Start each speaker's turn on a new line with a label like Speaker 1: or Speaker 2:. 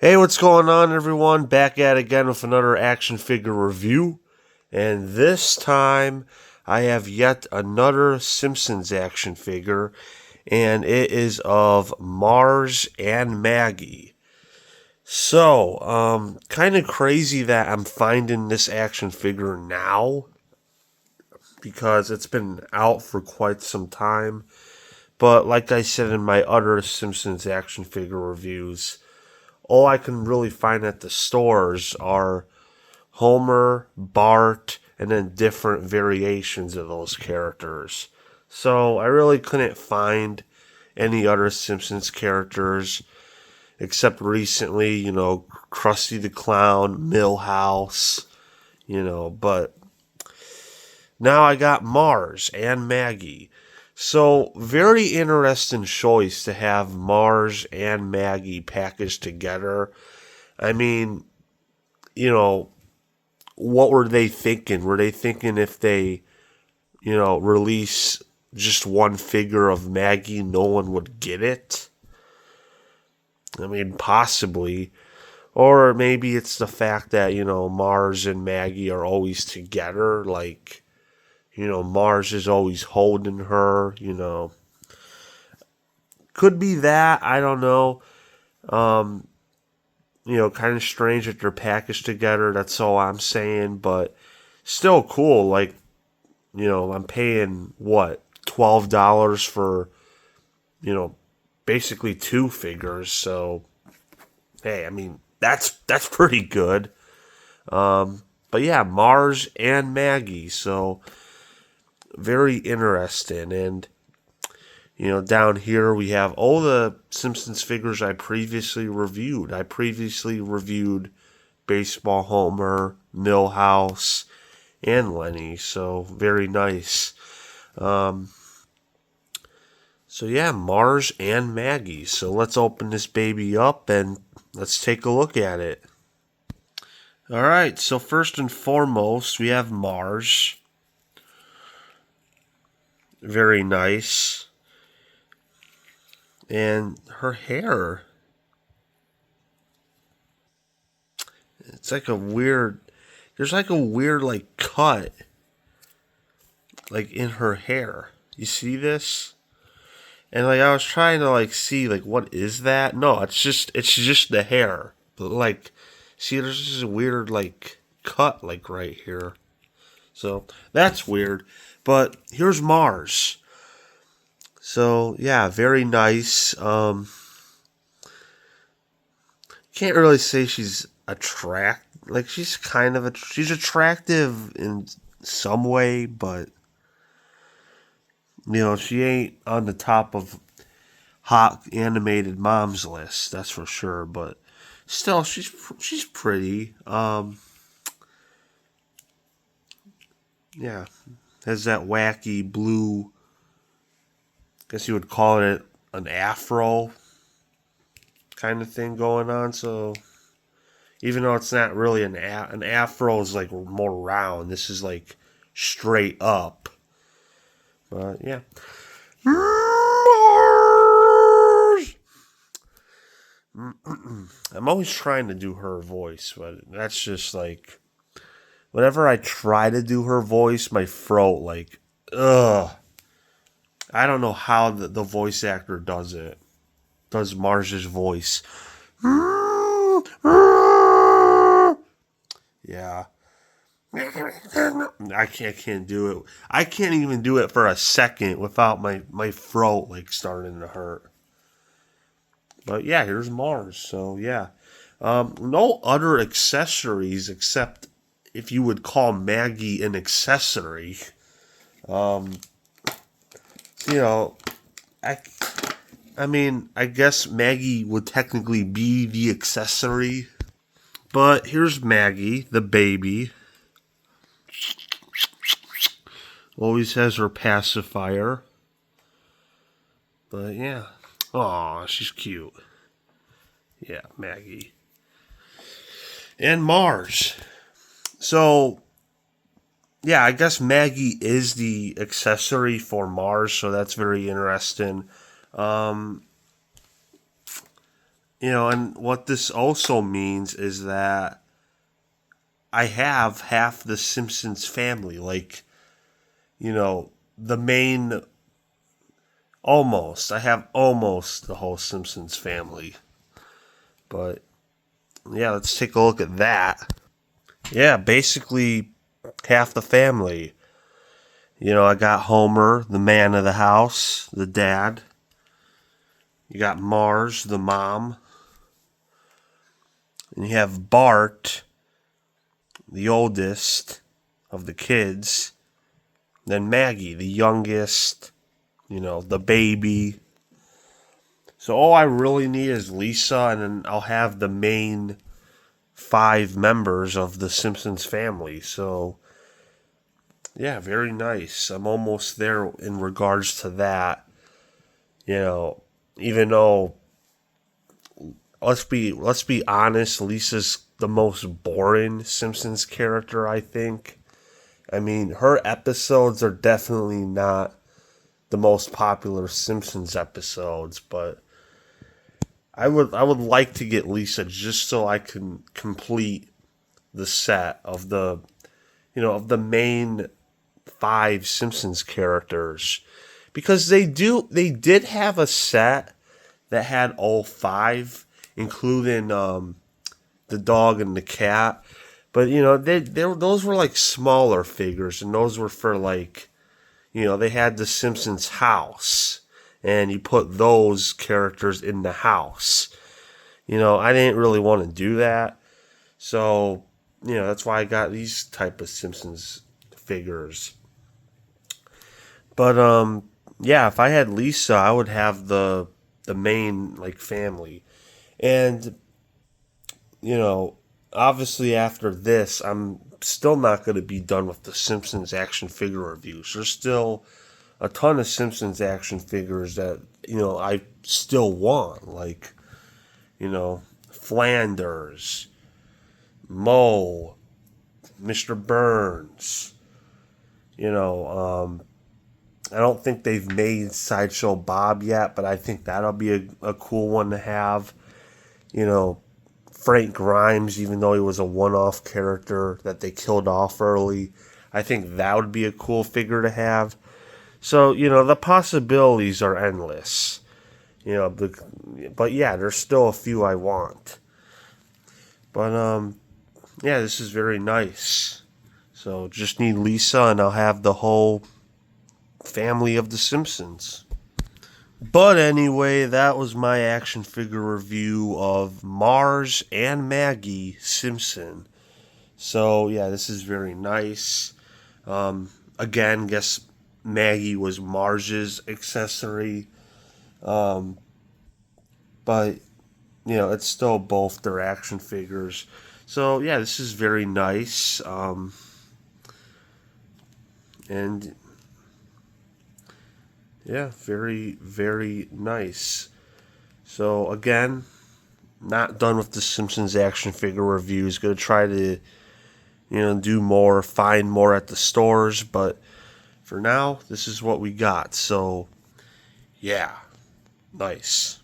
Speaker 1: Hey, what's going on, everyone? Back at it again with another action figure review. And this time, I have yet another Simpsons action figure, and it is of Marge and Maggie. So, kind of crazy that I'm finding this action figure now, because it's been out for quite some time. But like I said in my other Simpsons action figure reviews, all I can really find at the stores are Homer, Bart, and then different variations of those characters. So I really couldn't find any other Simpsons characters except recently, Krusty the Clown, Millhouse, but now I got Marge and Maggie. So, very interesting choice to have Marge and Maggie packaged together. I mean, what were they thinking? Were they thinking if they, release just one figure of Maggie, no one would get it? I mean, possibly. Or maybe it's the fact that, Marge and Maggie are always together. Like, Marge is always holding her. Could be that. I don't know. Kind of strange that they're packaged together. That's all I'm saying. But still cool. Like, I'm paying, what, $12 for, basically two figures. So, hey, I mean, that's pretty good. But yeah, Marge and Maggie. So, very interesting. And, down here we have all the Simpsons figures I previously reviewed. I previously reviewed Baseball Homer, Millhouse, and Lenny. So, very nice. So yeah, Marge and Maggie. So let's open this baby up and let's take a look at it. All right, so first and foremost, we have Marge. Very nice. And her hair, it's like a weird, there's like a weird like cut like in her hair. You see this? And like I was trying to like see like what is that? No, it's just the hair. But like see there's this weird like cut like right here. So that's weird. But here's Mars. So yeah, very nice. Can't really say she's she's attractive in some way, but she ain't on the top of hot animated moms list, that's for sure. But still, she's pretty. Yeah, has that wacky blue. Guess you would call it an afro kind of thing going on. So even though it's not really an afro is like more round. This is like straight up. But yeah. I'm always trying to do her voice, but that's just like whenever I try to do her voice, my throat like ugh. I don't know how the voice actor does it. Does Marge's voice. Yeah. I can't do it. I can't even do it for a second without my throat like starting to hurt. But yeah, here's Mars. So yeah. No other accessories except if you would call Maggie an accessory. Um, you know, I I mean, I guess Maggie would technically be the accessory. But here's Maggie, the baby. Always has her pacifier. But yeah. Aw, she's cute. Yeah, Maggie. And Mars. So, yeah, I guess Maggie is the accessory for Mars, so that's very interesting. Um, And what this also means is that I have half the Simpsons family. Like, the main. Almost. I have almost the whole Simpsons family. But, yeah, let's take a look at that. Yeah, basically half the family. I got Homer, the man of the house, the dad. You got Marge, the mom. And you have Bart, the oldest of the kids. Then Maggie, the youngest, the baby. So all I really need is Lisa, and then I'll have the main 5 members of the Simpsons family. So, yeah, very nice. I'm almost there in regards to that. Even though let's be honest, Lisa's the most boring Simpsons character, I think. I mean, her episodes are definitely not the most popular Simpsons episodes, but I would like to get Lisa just so I can complete the set of the main 5 Simpsons characters, because they did have a set that had all 5, including the dog and the cat. But those were like smaller figures, and those were for like, they had the Simpsons house, and you put those characters in the house. I didn't really want to do that, so that's why I got these type of Simpsons figures. But yeah, if I had Lisa, I would have the main like family. And obviously after this, I'm still not going to be done with the Simpsons action figure reviews. There's still a ton of Simpsons action figures that I still want, like Flanders, Moe, Mr. Burns. I don't think they've made Sideshow Bob yet, but I think that'll be a cool one to have. Frank Grimes, even though he was a one-off character that they killed off early, I think that would be a cool figure to have. So, the possibilities are endless. But yeah, there's still a few I want. But, yeah, this is very nice. So, just need Lisa, and I'll have the whole family of the Simpsons. But anyway, that was my action figure review of Marge and Maggie Simpson. So, yeah, this is very nice. Again, guess Maggie was Marge's accessory. But, it's still both their action figures. So, yeah, this is very nice. And, yeah, very, very nice. So, again, not done with the Simpsons action figure reviews. Going to try to, do more, find more at the stores. But for now, this is what we got. So, yeah, nice.